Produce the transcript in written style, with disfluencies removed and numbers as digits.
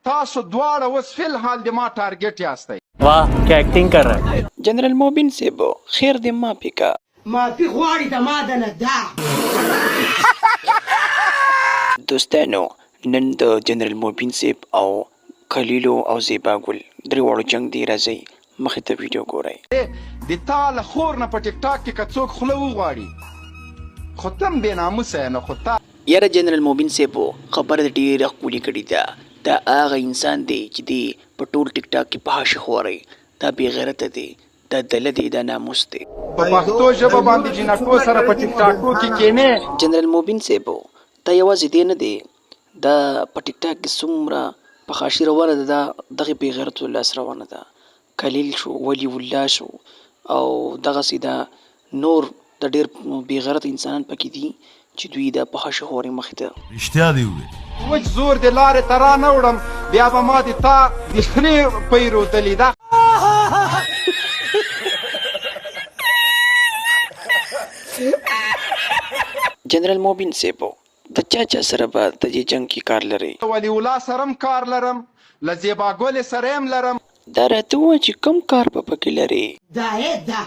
تاسو دواړه اوس فی الحال د ما ټارګټ یاستئ. वाह क्या एक्टिंग कर रहा है. جنرال موبین صاحب خیر دې معافي کا. معافي غواړي د ما د نه ده. دوستانو نن د جنرال موبین صاحب او خلیلو او زیبا ګل درېواړو جنگ دی، راځئ مخې ته ویډیو ګورئ. د تا له خور نه په ټیک ټاک کې که څوک خوله وغواړي خو ته هم بې ناموسه یې نو خو تا یاره جنرال موبین صاحب خبره ډېره ښکلې کړې ده. دا هغه انسان دی چې دی په ټول ټیک ټاک کې فحاشي خوروي. دا بې غیرته دی، دا دله دی، دا ناموس دی. په پښتو ژبه باندې جنکو سره په ټیک ټاکو کې کینې. جنرال موبین صاحب دا یوازې دی نه دی، دا په ټیک ټاک کې څومره فحاشي روانه ده، دا دغې بې غیرتو لاس روانه ده. خلیل شو، ولی الله شو، او دغسې دا نور د ډېر بې غیرته انسانان پکې دي چې دوی دا فحاشي خوري مخې ته. رښتیا دی وویل. وچ زور د لارې ته را نه وړم، بیا به ما د تا د خرې پیرودلې ده. جنرال موبین صاحب د چا سره به د دې جنګ کې کار لرئ؟ ولی الله سره هم کار لرم، له زیبا ګلې سره هم لرم. دا راته ووایه چې کوم کار به پکې لرئ؟ دا یې ده.